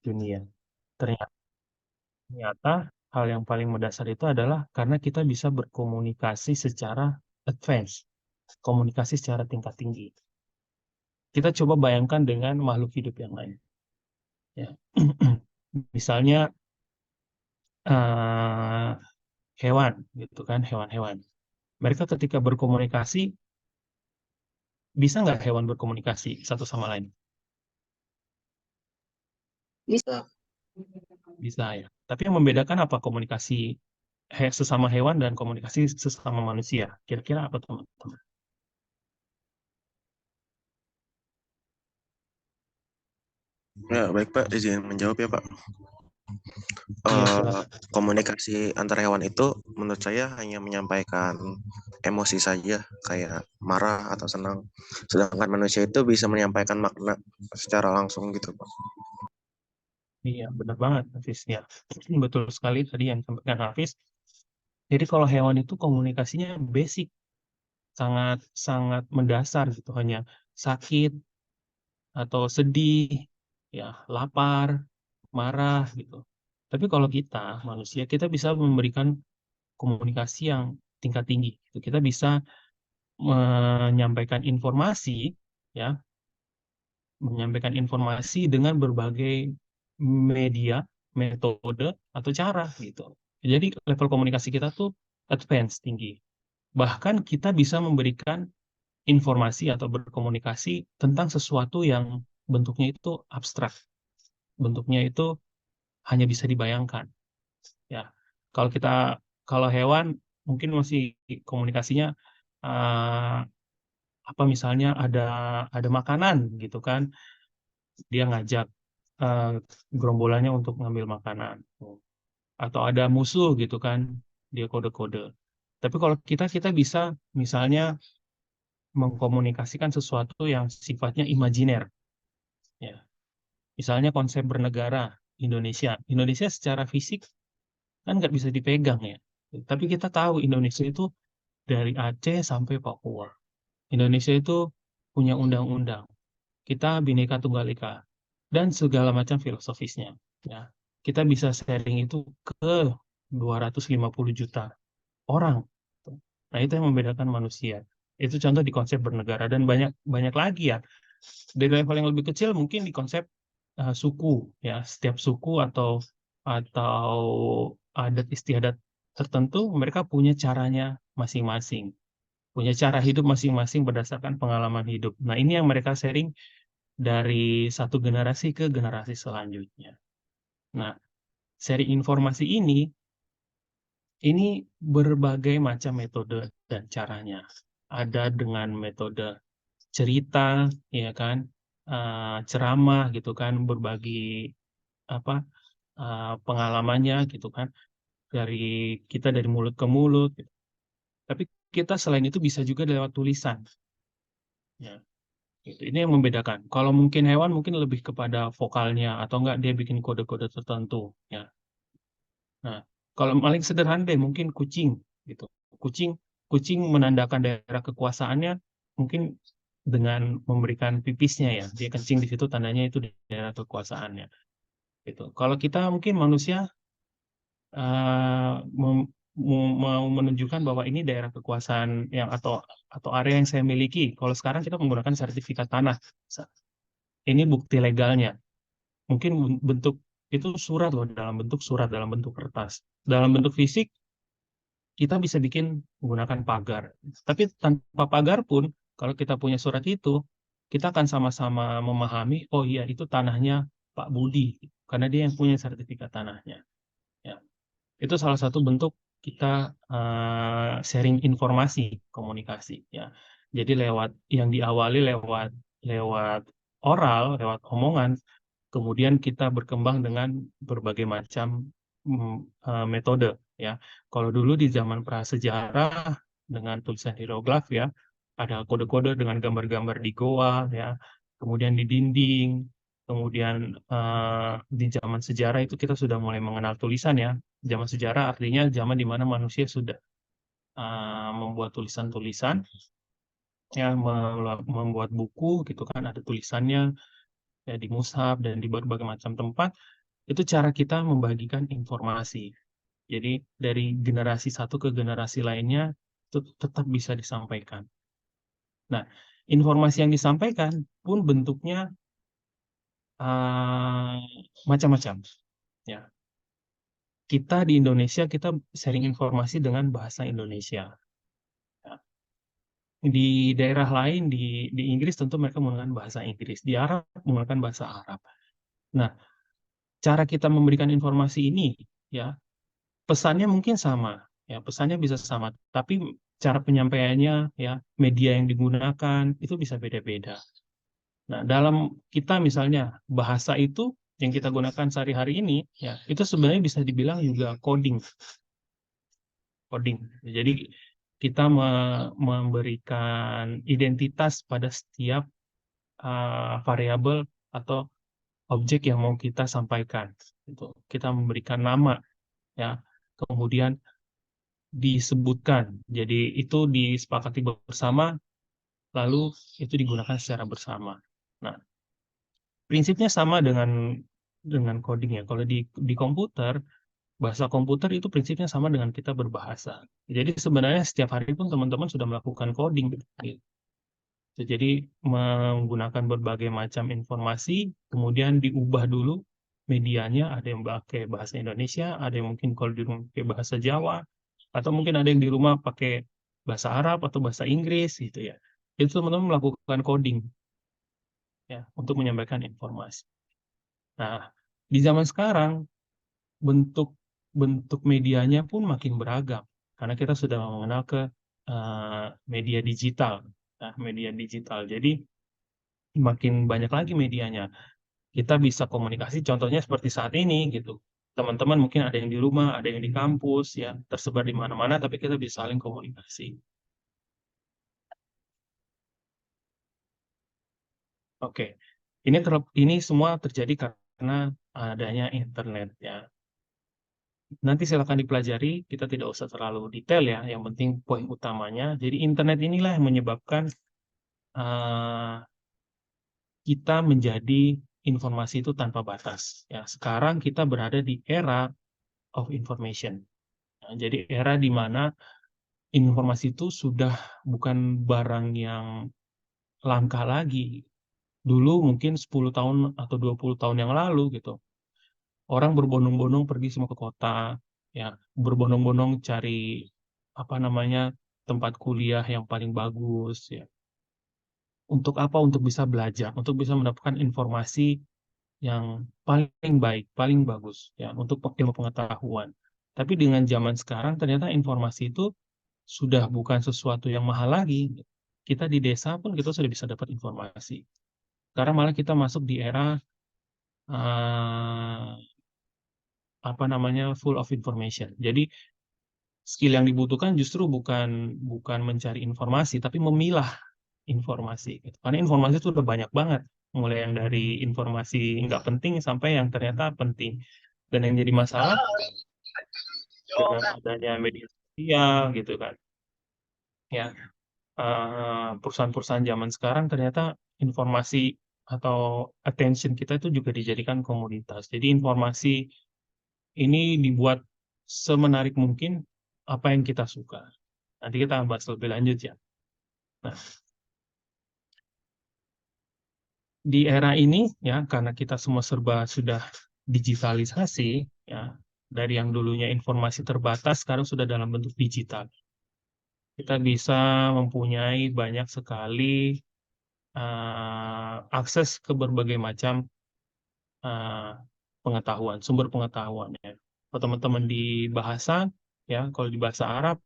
dunia. Ternyata, ternyata hal yang paling mendasar itu adalah karena kita bisa berkomunikasi secara advance, komunikasi secara tingkat tinggi. Kita coba bayangkan dengan makhluk hidup yang lain. Ya. Misalnya eh, hewan, gitu kan, hewan-hewan. Mereka ketika berkomunikasi, bisa nggak hewan berkomunikasi satu sama lain? Bisa. Bisa ya. Tapi yang membedakan apa komunikasi sesama hewan dan komunikasi sesama manusia? Kira-kira apa teman-teman? Ya, baik Pak, izin menjawab ya Pak. Iya, Eh, silakan. komunikasi antar hewan itu menurut saya hanya menyampaikan emosi saja, kayak marah atau senang. Sedangkan manusia itu bisa menyampaikan makna secara langsung gitu Pak. Iya, benar banget, Hafiz. Ya, betul sekali tadi yang disampaikan Hafiz. Jadi kalau hewan itu komunikasinya basic, sangat sangat mendasar gitu, hanya sakit atau sedih, ya, lapar, marah gitu. Tapi kalau kita manusia, kita bisa memberikan komunikasi yang tingkat tinggi. Gitu. Kita bisa menyampaikan informasi, ya, menyampaikan informasi dengan berbagai media, metode atau cara gitu. Jadi level komunikasi kita tuh advance tinggi. Bahkan kita bisa memberikan informasi atau berkomunikasi tentang sesuatu yang bentuknya itu abstrak, bentuknya itu hanya bisa dibayangkan. Ya, kalau kita kalau hewan mungkin masih komunikasinya eh, apa misalnya ada makanan gitu kan, dia ngajak eh, gerombolannya untuk ngambil makanan, atau ada musuh gitu kan, dia kode-kode. Tapi kalau kita bisa misalnya mengkomunikasikan sesuatu yang sifatnya imajiner, ya. Misalnya konsep bernegara Indonesia. Indonesia secara fisik kan nggak bisa dipegang ya. Tapi kita tahu Indonesia itu dari Aceh sampai Papua. Indonesia itu punya undang-undang. Kita Bhinneka Tunggal Ika dan segala macam filosofisnya. Ya, kita bisa sharing itu ke 250 juta orang. Nah, itu yang membedakan manusia. Itu contoh di konsep bernegara dan banyak banyak lagi ya. Dari level yang lebih kecil mungkin di konsep suku ya. Setiap suku atau adat istiadat tertentu mereka punya caranya masing-masing. Punya cara hidup masing-masing berdasarkan pengalaman hidup. Nah, ini yang mereka sharing dari satu generasi ke generasi selanjutnya. Nah, sharing informasi ini berbagai macam metode dan caranya. Ada dengan metode cerita, ya kan, ceramah gitu kan, berbagi apa pengalamannya gitu kan, dari kita dari mulut ke mulut. Gitu. Tapi kita selain itu bisa juga lewat tulisan. Ya, gitu. Ini yang membedakan. Kalau mungkin hewan mungkin lebih kepada vokalnya atau enggak dia bikin kode-kode tertentu. Ya. Nah, kalau paling sederhana deh mungkin kucing gitu. Kucing kucing menandakan daerah kekuasaannya mungkin dengan memberikan pipisnya ya. Dia kencing di situ tandanya itu daerah kekuasaannya gitu. Kalau kita mungkin manusia eh, mem- mau menunjukkan bahwa ini daerah kekuasaan yang atau area yang saya miliki. Kalau sekarang kita menggunakan sertifikat tanah. Ini bukti legalnya. Mungkin bentuk itu surat loh, dalam bentuk surat, dalam bentuk kertas. Dalam bentuk fisik kita bisa bikin menggunakan pagar. Tapi tanpa pagar pun, kalau kita punya surat itu, kita akan sama-sama memahami, oh iya itu tanahnya Pak Budi, karena dia yang punya sertifikat tanahnya. Ya, itu salah satu bentuk kita sharing informasi, komunikasi. Ya, jadi lewat yang diawali lewat lewat oral, lewat omongan, kemudian kita berkembang dengan berbagai macam metode ya. Kalau dulu di zaman prasejarah dengan tulisan hieroglif ya, ada kode-kode dengan gambar-gambar di goa ya, kemudian di dinding, kemudian di zaman sejarah itu kita sudah mulai mengenal tulisan ya. Zaman sejarah artinya zaman di mana manusia sudah membuat tulisan-tulisan ya, membuat buku gitu kan, ada tulisannya ya di mushaf dan di berbagai macam tempat, itu cara kita membagikan informasi. Jadi dari generasi satu ke generasi lainnya itu tetap bisa disampaikan. Nah, informasi yang disampaikan pun bentuknya macam-macam. Ya, kita di Indonesia kita sharing informasi dengan bahasa Indonesia. Ya. Di daerah lain di Inggris tentu mereka menggunakan bahasa Inggris, di Arab menggunakan bahasa Arab. Nah, cara kita memberikan informasi ini, ya pesannya mungkin sama, ya pesannya bisa sama, tapi cara penyampaiannya, ya media yang digunakan itu bisa beda-beda. Nah, dalam kita misalnya bahasa itu yang kita gunakan sehari-hari ini, ya itu sebenarnya bisa dibilang juga coding, coding. Jadi kita memberikan identitas pada setiap variabel atau objek yang mau kita sampaikan. Itu kita memberikan nama, ya, kemudian disebutkan. Jadi itu disepakati bersama, lalu itu digunakan secara bersama. Nah, prinsipnya sama dengan coding ya. Kalau di komputer, bahasa komputer itu prinsipnya sama dengan kita berbahasa. Jadi sebenarnya setiap hari pun teman-teman sudah melakukan coding, gitu. Jadi menggunakan berbagai macam informasi, kemudian diubah dulu medianya, ada yang pakai bahasa Indonesia, ada yang mungkin kalau di rumah pakai bahasa Jawa, atau mungkin ada yang di rumah pakai bahasa Arab atau bahasa Inggris gitu ya. Itu teman-teman melakukan coding ya untuk menyampaikan informasi. Nah, di zaman sekarang bentuk bentuk medianya pun makin beragam karena kita sudah mengenal ke media digital. Nah, media digital. Jadi makin banyak lagi medianya. Kita bisa komunikasi, contohnya seperti saat ini gitu. Teman-teman mungkin ada yang di rumah, ada yang di kampus, ya tersebar di mana-mana, tapi kita bisa saling komunikasi. Oke, ini semua terjadi karena adanya internet ya. Nanti silakan dipelajari, kita tidak usah terlalu detail ya. Yang penting poin utamanya. Jadi internet inilah yang menyebabkan uh, kita menjadi informasi itu tanpa batas. Ya, sekarang kita berada di era of information. Nah, jadi era di mana informasi itu sudah bukan barang yang langka lagi. Dulu mungkin 10 tahun atau 20 tahun yang lalu gitu. Orang berbondong-bondong pergi semua ke kota, ya, berbondong-bondong cari apa namanya tempat kuliah yang paling bagus, ya. Untuk apa? Untuk bisa belajar, untuk bisa mendapatkan informasi yang paling baik, paling bagus, ya, untuk ilmu pengetahuan. Tapi dengan zaman sekarang ternyata informasi itu sudah bukan sesuatu yang mahal lagi. Kita di desa pun kita sudah bisa dapat informasi. Sekarang malah kita masuk di era eh, apa namanya full of information. Jadi skill yang dibutuhkan justru bukan bukan mencari informasi, tapi memilah informasi. Gitu. Karena informasi itu udah banyak banget, mulai yang dari informasi nggak penting sampai yang ternyata penting. Dan yang jadi masalah dengan adanya media sosial gitu kan, ya perusahaan-perusahaan zaman sekarang ternyata informasi atau attention kita itu juga dijadikan komoditas. Jadi informasi ini dibuat semenarik mungkin apa yang kita suka. Nanti kita akan bahas lebih lanjut ya. Nah, di era ini ya karena kita semua serba sudah digitalisasi ya, dari yang dulunya informasi terbatas sekarang sudah dalam bentuk digital. Kita bisa mempunyai banyak sekali akses ke berbagai macam uh, pengetahuan, sumber pengetahuan ya. Kalau teman-teman di bahasa ya, kalau di bahasa Arab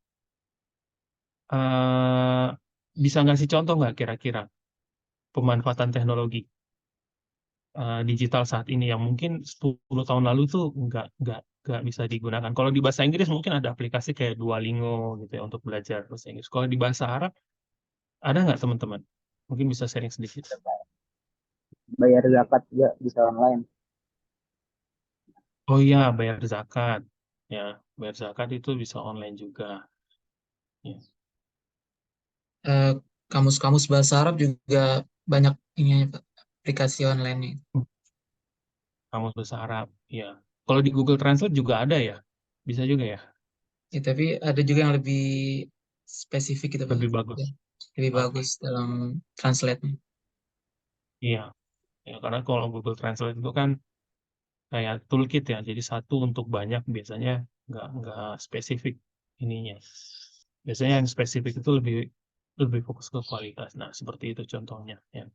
uh, bisa ngasih contoh nggak kira-kira pemanfaatan teknologi digital saat ini yang mungkin 10 tahun lalu tuh nggak bisa digunakan. Kalau di bahasa Inggris mungkin ada aplikasi kayak Duolingo gitu ya untuk belajar bahasa Inggris. Kalau di bahasa Arab ada nggak teman-teman? Mungkin bisa sharing sedikit. Bayar zakat juga bisa online. Oh iya, bayar zakat. Ya, bayar zakat itu bisa online juga. Ya. Eh, Kamus-kamus bahasa Arab juga banyak ininya, Pak. aplikasi online nih. Kamus Bahasa Arab. Ya. Kalau di Google Translate juga ada ya? Bisa juga ya? Ya, tapi ada juga yang lebih spesifik gitu Pak. Lebih bagus. Ya, lebih Oke. bagus dalam translate-nya. Iya. Ya, karena kalau Google Translate itu kan kayak toolkit ya. Jadi satu untuk banyak biasanya nggak spesifik ininya. Biasanya yang spesifik itu lebih fokus ke kualitas. Nah, seperti itu contohnya. Ya.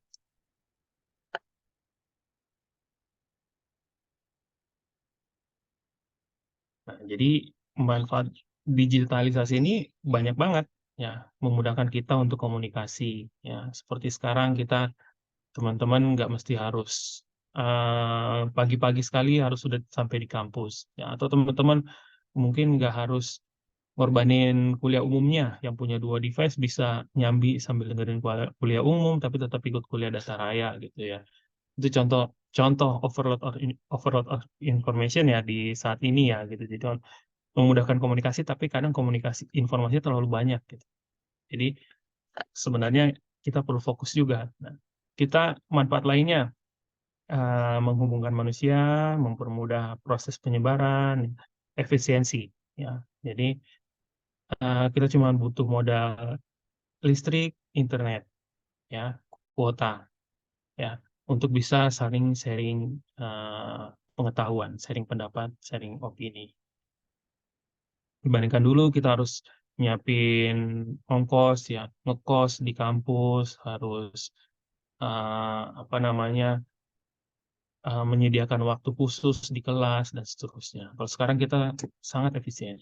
Nah, jadi manfaat digitalisasi ini banyak banget ya, memudahkan kita untuk komunikasi ya. Seperti sekarang kita teman-teman nggak mesti harus pagi-pagi sekali harus sudah sampai di kampus ya, atau teman-teman mungkin nggak harus ngorbanin kuliah umumnya, yang punya 2 device bisa nyambi sambil dengerin kuliah umum tapi tetap ikut kuliah dasar raya gitu ya. Itu contoh contoh overload of information ya di saat ini ya gitu. Jadi memudahkan komunikasi, tapi kadang komunikasi informasi terlalu banyak gitu. Jadi sebenarnya kita perlu fokus juga. Nah, kita manfaat lainnya menghubungkan manusia, mempermudah proses penyebaran, efisiensi. Ya, jadi kita cuma butuh modal listrik, internet, ya, kuota, ya, untuk bisa saling sharing pengetahuan, sharing pendapat, sharing opini. Dibandingkan dulu kita harus nyiapin ongkos ya, ngekos di kampus, harus apa namanya, menyediakan waktu khusus di kelas dan seterusnya. Kalau sekarang kita sangat efisien.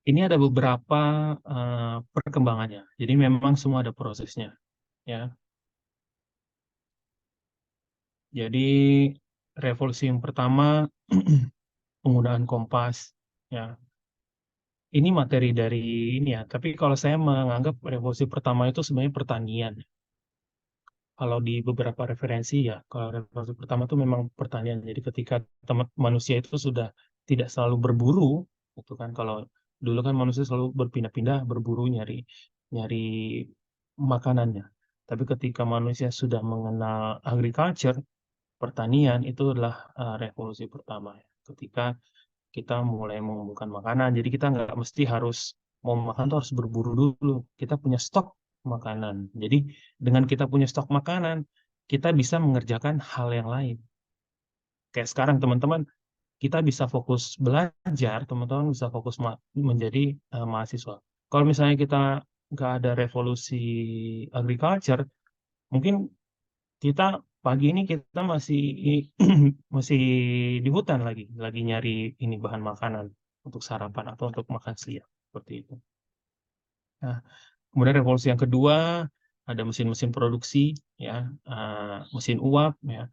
Ini ada beberapa perkembangannya. Jadi memang semua ada prosesnya, ya. Jadi revolusi yang pertama penggunaan kompas, ya. Ini materi dari ini ya. Tapi kalau saya menganggap revolusi pertama itu sebenarnya pertanian. Kalau di beberapa referensi ya, kalau revolusi pertama itu memang pertanian. Jadi ketika manusia itu sudah tidak selalu berburu, itu kan kalau dulu kan manusia selalu berpindah-pindah berburu nyari nyari makanannya. Tapi ketika manusia sudah mengenal agriculture, pertanian itu adalah revolusi pertama ya. Ketika kita mulai mengumpulkan makanan, jadi kita nggak mesti harus mau makan tuh harus berburu dulu. Kita punya stok makanan. Jadi dengan kita punya stok makanan, kita bisa mengerjakan hal yang lain. Kayak sekarang teman-teman, kita bisa fokus belajar, teman-teman bisa fokus menjadi mahasiswa. Kalau misalnya kita nggak ada revolusi agriculture, mungkin kita pagi ini kita masih masih di hutan lagi nyari ini bahan makanan untuk sarapan atau untuk makan siang seperti itu. Nah, kemudian revolusi yang kedua ada mesin-mesin produksi ya, mesin uap ya.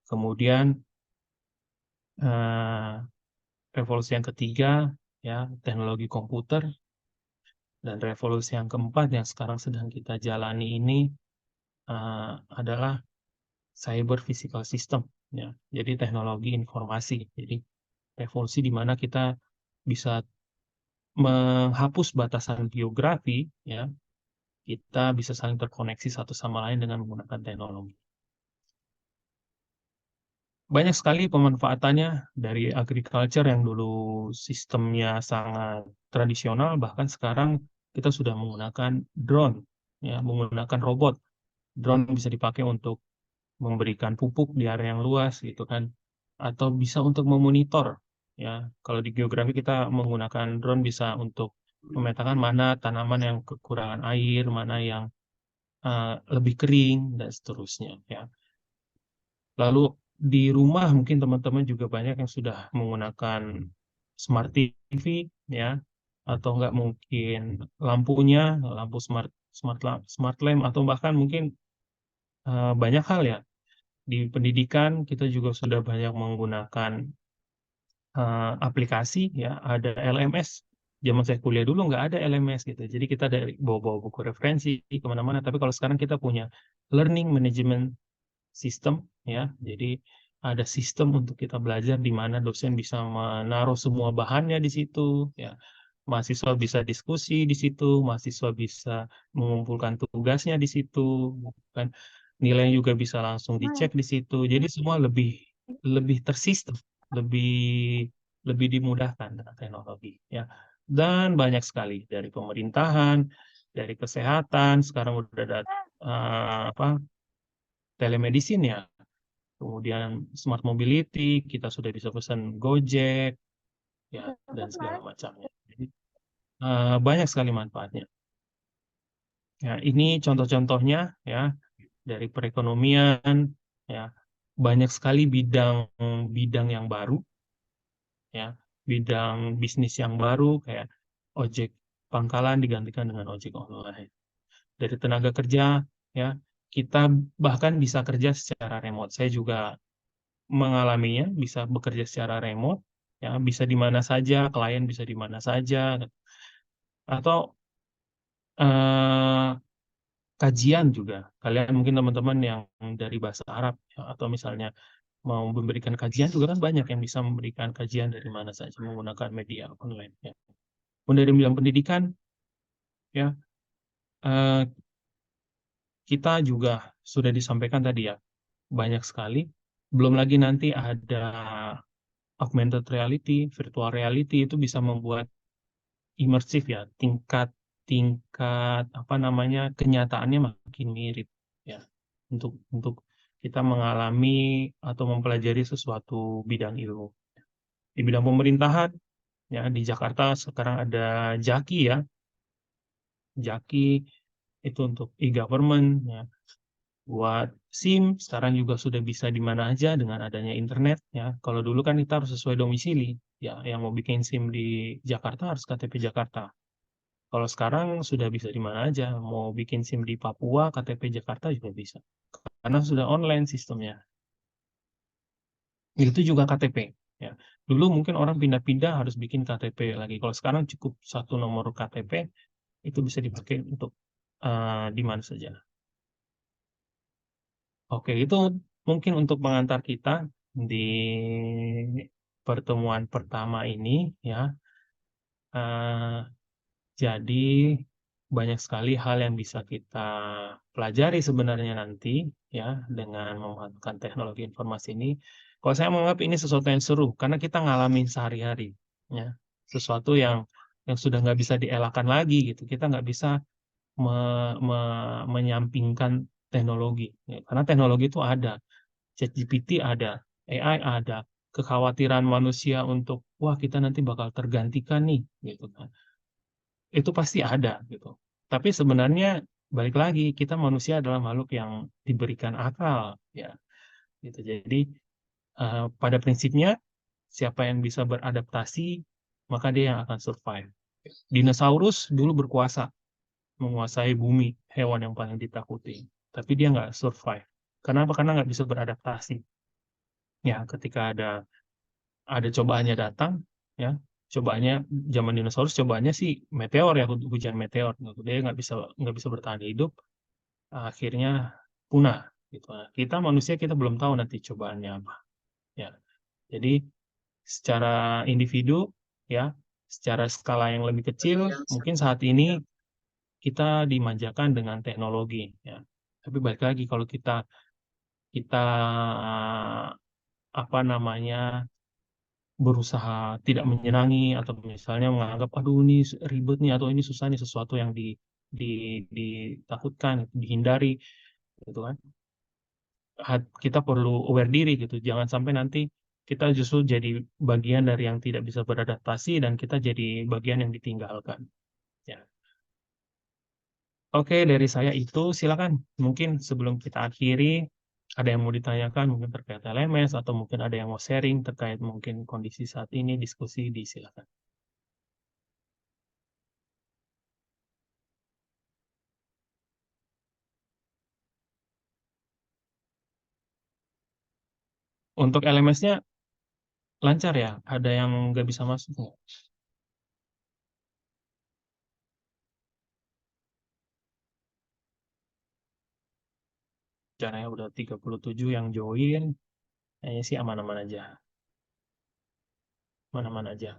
Kemudian eh, revolusi yang ketiga ya teknologi komputer, dan revolusi yang keempat yang sekarang sedang kita jalani ini adalah cyber physical system ya. Jadi teknologi informasi. Jadi revolusi di mana kita bisa menghapus batasan geografi ya. Kita bisa saling terkoneksi satu sama lain dengan menggunakan teknologi. Banyak sekali pemanfaatannya dari agriculture yang dulu sistemnya sangat tradisional, bahkan sekarang kita sudah menggunakan drone ya, menggunakan robot. Drone bisa dipakai untuk memberikan pupuk di area yang luas gitu kan, atau bisa untuk memonitor ya. Kalau di geografi kita menggunakan drone bisa untuk memetakan mana tanaman yang kekurangan air, mana yang lebih kering dan seterusnya ya. Lalu di rumah mungkin teman-teman juga banyak yang sudah menggunakan smart TV ya, atau enggak mungkin lampunya, lampu smart lamp, atau bahkan mungkin banyak hal ya. Di pendidikan kita juga sudah banyak menggunakan aplikasi ya, ada LMS. Zaman saya kuliah dulu nggak ada LMS gitu. Jadi kita dari bawa-bawa buku referensi kemana-mana. Tapi kalau sekarang kita punya learning management system ya. Jadi ada sistem untuk kita belajar di mana dosen bisa menaruh semua bahannya di situ ya. Mahasiswa bisa diskusi di situ, mahasiswa bisa mengumpulkan tugasnya di situ, kan. nilainya juga bisa langsung dicek di situ. Jadi semua lebih lebih tersistem, lebih lebih dimudahkan dengan teknologi ya. Dan banyak sekali dari pemerintahan, dari kesehatan, sekarang udah ada apa telemedicine ya. Kemudian smart mobility, kita sudah bisa pesan Gojek ya dan segala macamnya. Jadi, banyak sekali manfaatnya. Ya, ini contoh-contohnya ya dari perekonomian ya. Banyak sekali bidang yang baru ya, bidang bisnis yang baru kayak ojek pangkalan digantikan dengan ojek online. Dari tenaga kerja ya, kita bahkan bisa kerja secara remote. Saya juga mengalaminya, bisa bekerja secara remote ya, bisa di mana saja, klien bisa di mana saja, atau eh, kajian juga. Kalian mungkin teman-teman yang dari bahasa Arab ya, atau misalnya mau memberikan kajian juga kan banyak yang bisa memberikan kajian dari mana saja menggunakan media online ya. Kemudian dari bidang pendidikan ya, eh, kita juga sudah disampaikan tadi ya, banyak sekali. Belum lagi nanti ada augmented reality, virtual reality itu bisa membuat imersif ya, tingkat tingkat apa namanya kenyataannya makin mirip ya. Untuk kita mengalami atau mempelajari sesuatu bidang ilmu. Di bidang pemerintahan ya, di Jakarta sekarang ada Jaki ya. Jaki itu untuk e-government ya. Buat SIM sekarang juga sudah bisa di mana aja dengan adanya internet ya. Kalau dulu kan kita harus sesuai domisili ya, yang mau bikin SIM di Jakarta harus KTP Jakarta. Kalau sekarang sudah bisa di mana aja, mau bikin SIM di Papua, KTP Jakarta juga bisa. Karena sudah online sistemnya. Itu juga KTP. Ya. Dulu mungkin orang pindah-pindah harus bikin KTP lagi. Kalau sekarang cukup satu nomor KTP, itu bisa dipakai untuk di mana saja. Oke, itu mungkin untuk pengantar kita di pertemuan pertama ini ya. Eh, jadi banyak sekali hal yang bisa kita pelajari sebenarnya nanti ya dengan memanfaatkan teknologi informasi ini. Kalau saya menganggap ini sesuatu yang seru karena kita ngalamin sehari-hari ya. Sesuatu yang sudah nggak bisa dielakkan lagi gitu. Kita nggak bisa menyampingkan teknologi ya. Karena teknologi itu ada. ChatGPT ada, AI ada, kekhawatiran manusia untuk wah kita nanti bakal tergantikan nih gitu kan. Itu pasti ada gitu. Tapi sebenarnya balik lagi kita manusia adalah makhluk yang diberikan akal ya gitu. Jadi pada prinsipnya siapa yang bisa beradaptasi maka dia yang akan survive. Dinosaurus dulu berkuasa menguasai bumi, hewan yang paling ditakuti. Tapi dia nggak survive. Kenapa? Karena nggak bisa beradaptasi. Ya, ketika ada cobaannya datang ya, cobaannya zaman dinosaurus cobaannya sih meteor ya, hujan meteor gitu. Dia nggak bisa bertahan hidup, akhirnya punah gitu. Nah, kita manusia kita belum tahu nanti cobaannya apa ya. Jadi secara individu ya, secara skala yang lebih kecil mungkin saat ini kita dimanjakan dengan teknologi ya. Tapi balik lagi kalau kita kita apa namanya berusaha tidak menyenangi atau misalnya menganggap aduh ini ribet nih atau ini susah nih sesuatu yang di ditakutkan dihindari gitu kan. Kita perlu aware diri gitu, jangan sampai nanti kita justru jadi bagian dari yang tidak bisa beradaptasi dan kita jadi bagian yang ditinggalkan ya. Oke, dari saya itu silakan mungkin sebelum kita akhiri ada yang mau ditanyakan mungkin terkait LMS atau mungkin ada yang mau sharing terkait mungkin kondisi saat ini diskusi disilakan. Untuk LMS-nya lancar ya? Ada yang nggak bisa masuk nggak? Caranya udah 37 yang join, kayaknya sih aman-aman aja. Aman-aman aja.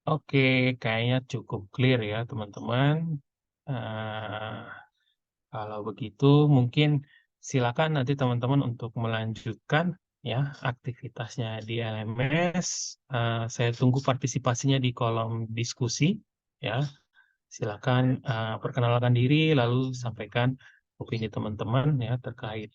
Oke, kayaknya cukup clear ya teman-teman. Eh, Kalau begitu mungkin silakan nanti teman-teman untuk melanjutkan ya aktivitasnya di LMS. Saya tunggu partisipasinya di kolom diskusi ya. Silakan perkenalkan diri lalu sampaikan opini teman-teman ya terkait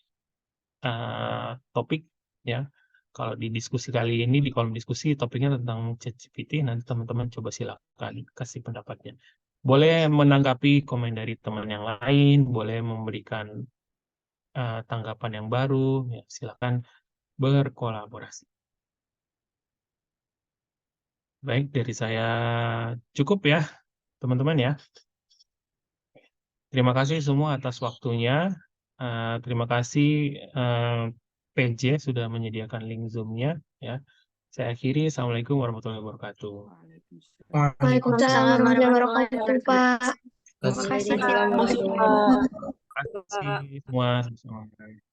topik ya. Kalau di diskusi kali ini di kolom diskusi topiknya tentang ChatGPT, nanti teman-teman coba silakan kasih pendapatnya. Boleh menanggapi komen dari teman yang lain, boleh memberikan tanggapan yang baru, ya silakan berkolaborasi. Baik, dari saya cukup ya, teman-teman ya. Terima kasih semua atas waktunya. Terima kasih PJ sudah menyediakan link Zoom-nya ya. Saya akhiri. Assalamualaikum warahmatullahi wabarakatuh. Waalaikumsalam warahmatullahi wabarakatuh, Pak. Terima kasih. Waalaikumsalam. Terima kasih semua. Sama-sama.